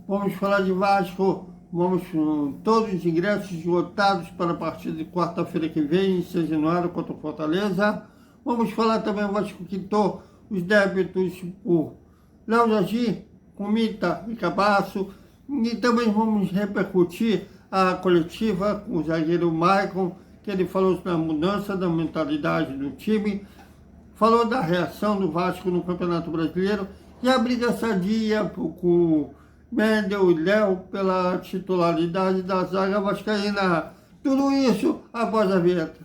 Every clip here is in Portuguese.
Vamos falar de Vasco, vamos com todos os ingressos esgotados para a partida de quarta-feira que vem, em São Januário, contra o Fortaleza. Vamos falar também, o Vasco quitou os débitos por Léo Jardim, Comita e Cabasso. E também vamos repercutir a coletiva com o zagueiro Maicon, que ele falou na mudança da mentalidade do time, falou da reação do Vasco no Campeonato Brasileiro e a briga sadia com Mendel e Léo pela titularidade da zaga vascaína. Tudo isso após a vinheta.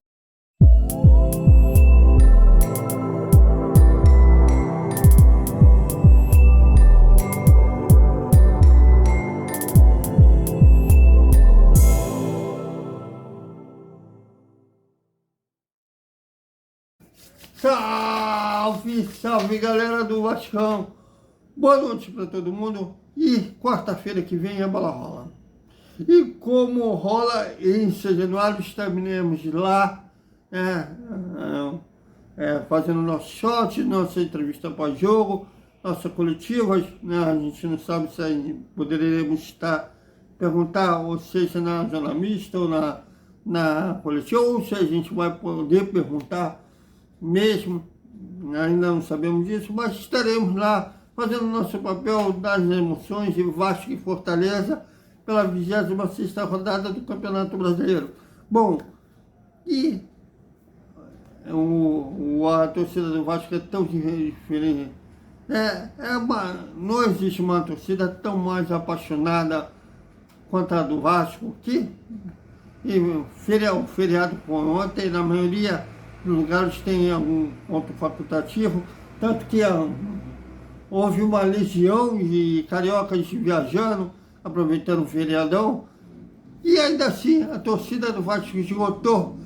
Salve, salve galera do Vascão! Boa noite para todo mundo e quarta-feira que vem a bola rola. E como rola em São Januário, estaremos lá fazendo nosso shot, nossa entrevista pós-jogo, nossa coletiva, né? A gente não sabe se aí poderemos perguntar, ou seja, na zona mista ou na coletiva, ou se a gente vai poder perguntar mesmo, ainda não sabemos disso, mas estaremos lá fazendo nosso papel das emoções de Vasco e Fortaleza pela 26ª rodada do Campeonato Brasileiro. Bom, e a torcida do Vasco é tão diferente. Não existe uma torcida tão mais apaixonada quanto a do Vasco, que o feriado foi ontem, na maioria dos lugares tem algum ponto facultativo, tanto que houve uma legião de cariocas viajando, aproveitando o feriadão, e ainda assim a torcida do Vasco esgotou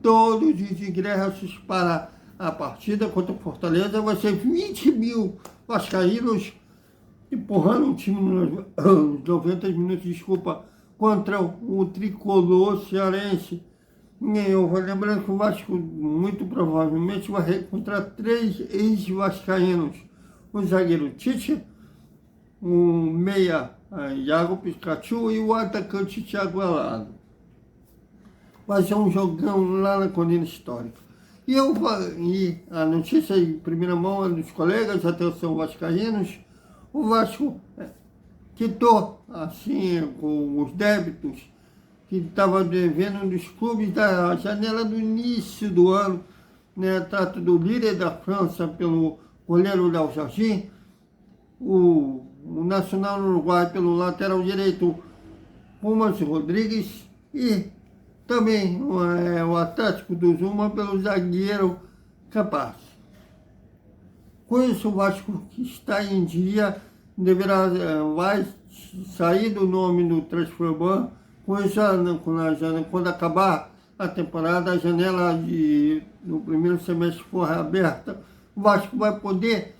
todos os ingressos para a partida contra o Fortaleza. Vai ser 20 mil vascaínos empurrando o time nos 90 minutos, contra o tricolor cearense. Eu vou lembrando que o Vasco muito provavelmente vai encontrar 3 ex-vascaínos: o zagueiro Tite, o meia Iago Pikachu e o atacante Thiago Elado. Vai ser um jogão lá na Colina Histórica. E a notícia em primeira mão dos colegas, atenção vascaínos, o Vasco quitou, assim, com os débitos que estava devendo dos clubes da janela do início do ano, né? Trato do líder da França pelo goleiro Léo Jardim, o Nacional Uruguai pelo lateral direito Pumas Rodrigues e também o Atlético do Zuma pelo zagueiro Capaz. Com isso, o Vasco, que está em dia, vai sair do nome do Transferban. Com isso, quando acabar a temporada, a janela no primeiro semestre for aberta, o Vasco vai poder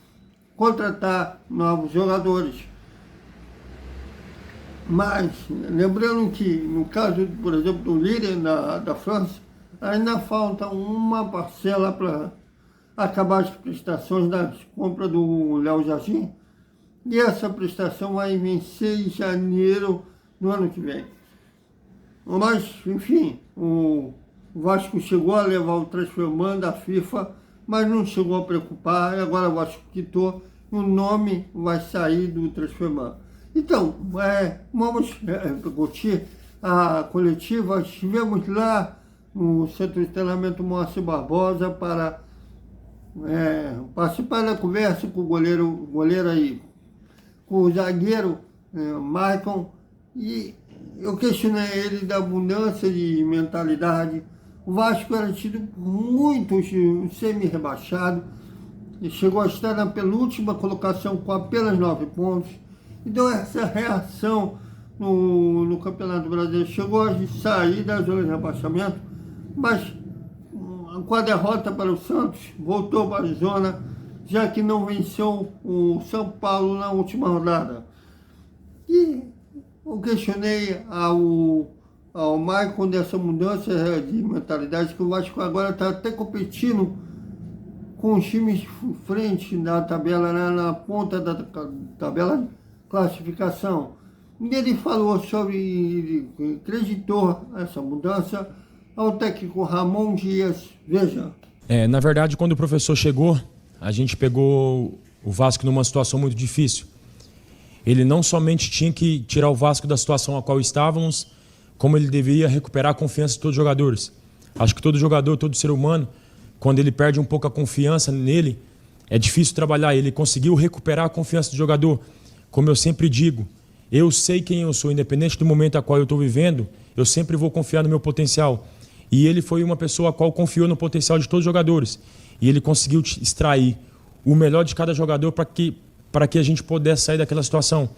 contratar novos jogadores. Mas, lembrando que, no caso, por exemplo, do líder da França, ainda falta uma parcela para acabar as prestações da compra do Léo Jardim, e essa prestação vai vencer em janeiro do ano que vem. Mas, enfim, o Vasco chegou a levar o transferban da FIFA, mas não chegou a preocupar, e agora o Vasco quitou e o nome vai sair do transferban. Então, vamos discutir a coletiva. Estivemos lá no Centro de Treinamento Moacir Barbosa para participar da conversa com o goleiro aí, com o zagueiro Maicon, e eu questionei ele da abundância de mentalidade. O Vasco era tido por muitos semi-rebaixado, chegou a estar na penúltima colocação com apenas 9 pontos. Então essa reação no Campeonato Brasileiro chegou a sair da zona de rebaixamento, mas com a derrota para o Santos, voltou para a zona, já que não venceu o São Paulo na última rodada. E eu questionei ao Maicon dessa mudança de mentalidade, que o Vasco agora está até competindo com os times de frente na tabela, na ponta da tabela de classificação. E ele falou sobre, ele acreditou nessa mudança ao técnico Ramon Dias. Veja. Na verdade, quando o professor chegou, a gente pegou o Vasco numa situação muito difícil. Ele não somente tinha que tirar o Vasco da situação a qual estávamos, como ele deveria recuperar a confiança de todos os jogadores. Acho que todo jogador, todo ser humano, quando ele perde um pouco a confiança nele, é difícil trabalhar. Ele conseguiu recuperar a confiança do jogador. Como eu sempre digo, eu sei quem eu sou, independente do momento a qual eu estou vivendo, eu sempre vou confiar no meu potencial. E ele foi uma pessoa a qual confiou no potencial de todos os jogadores. E ele conseguiu extrair o melhor de cada jogador para que a gente pudesse sair daquela situação.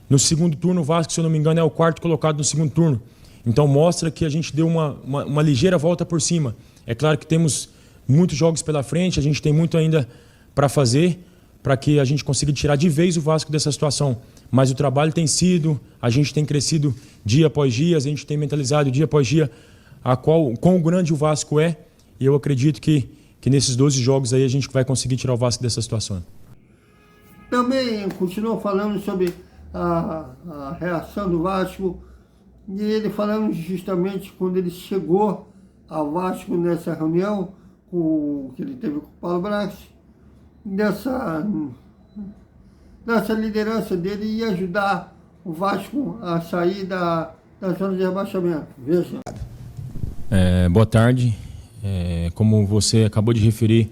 No segundo turno, o Vasco, se eu não me engano, é o quarto colocado no segundo turno. Então mostra que a gente deu uma ligeira volta por cima. É claro que temos muitos jogos pela frente, a gente tem muito ainda para fazer, para que a gente consiga tirar de vez o Vasco dessa situação. Mas o trabalho tem sido, a gente tem crescido dia após dia, a gente tem mentalizado dia após dia quão grande o Vasco é, e eu acredito que nesses 12 jogos aí a gente vai conseguir tirar o Vasco dessa situação. Também continuou falando sobre a reação do Vasco, e ele falando justamente quando ele chegou ao Vasco nessa reunião que ele teve com o Paulo Brax, dessa liderança dele e ajudar o Vasco a sair da zona de rebaixamento. Veja. Boa tarde. Como você acabou de referir,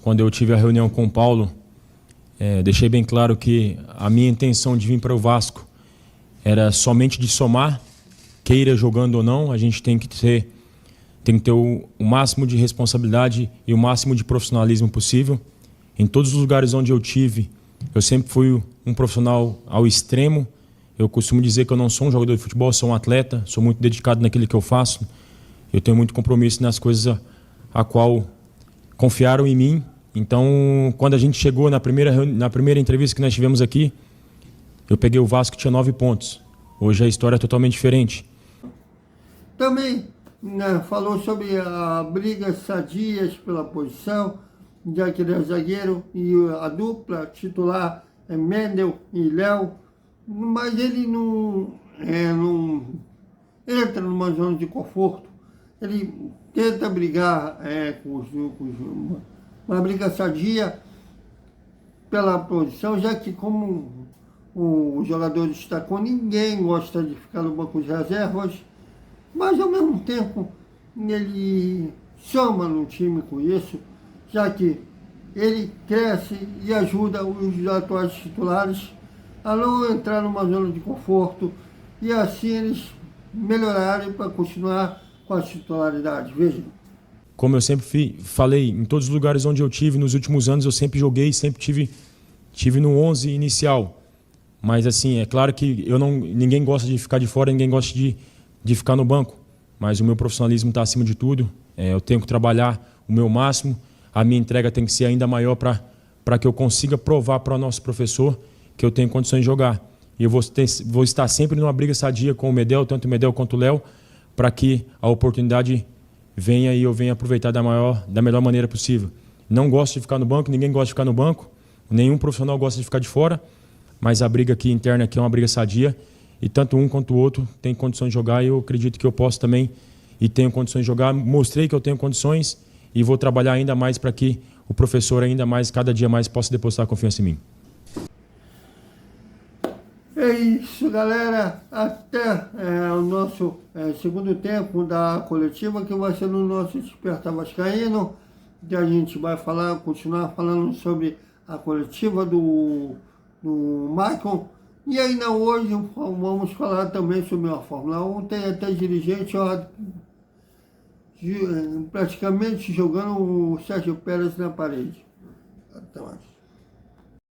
quando eu tive a reunião com o Paulo, deixei bem claro que a minha intenção de vir para o Vasco era somente de somar, queira jogando ou não. A gente tem que ter o máximo de responsabilidade e o máximo de profissionalismo possível. Em todos os lugares onde eu tive, eu sempre fui um profissional ao extremo. Eu costumo dizer que eu não sou um jogador de futebol, sou um atleta, sou muito dedicado naquilo que eu faço. Eu tenho muito compromisso nas coisas a qual confiaram em mim. Então, quando a gente chegou na primeira entrevista que nós tivemos aqui, eu peguei o Vasco que tinha 9 pontos. Hoje a história é totalmente diferente. Também falou sobre a briga sadias pela posição, já que ele é zagueiro, e a dupla titular é Mendel e Léo, mas ele não entra numa zona de conforto. Ele tenta brigar com uma briga sadia pela posição, já que como o jogador destacou, ninguém gosta de ficar no banco de reservas, mas ao mesmo tempo ele soma no time com isso, já que ele cresce e ajuda os atuais titulares a não entrar numa zona de conforto e assim eles melhorarem para continuar com a titularidade. Veja. Como eu sempre falei, em todos os lugares onde eu tive, nos últimos anos eu sempre joguei, sempre tive no 11 inicial. Mas assim, é claro que ninguém gosta de ficar de fora, ninguém gosta de ficar no banco. Mas o meu profissionalismo está acima de tudo. Eu tenho que trabalhar o meu máximo. A minha entrega tem que ser ainda maior para que eu consiga provar para o nosso professor que eu tenho condições de jogar. E eu vou estar sempre numa briga sadia com o Medel, tanto o Medel quanto o Léo, para que a oportunidade venha e eu venha aproveitar da melhor maneira possível. Não gosto de ficar no banco, ninguém gosta de ficar no banco, nenhum profissional gosta de ficar de fora, mas a briga aqui interna aqui é uma briga sadia e tanto um quanto o outro tem condições de jogar e eu acredito que eu posso também e tenho condições de jogar. Mostrei que eu tenho condições e vou trabalhar ainda mais para que o professor ainda mais, cada dia mais, possa depositar confiança em mim. É isso, galera. Até o nosso segundo tempo da coletiva, que vai ser no nosso Despertar Vascaíno, que a gente vai continuar falando sobre a coletiva do Michael. E ainda hoje vamos falar também sobre a Fórmula 1. Tem até dirigente praticamente jogando o Sérgio Pérez na parede. Até mais.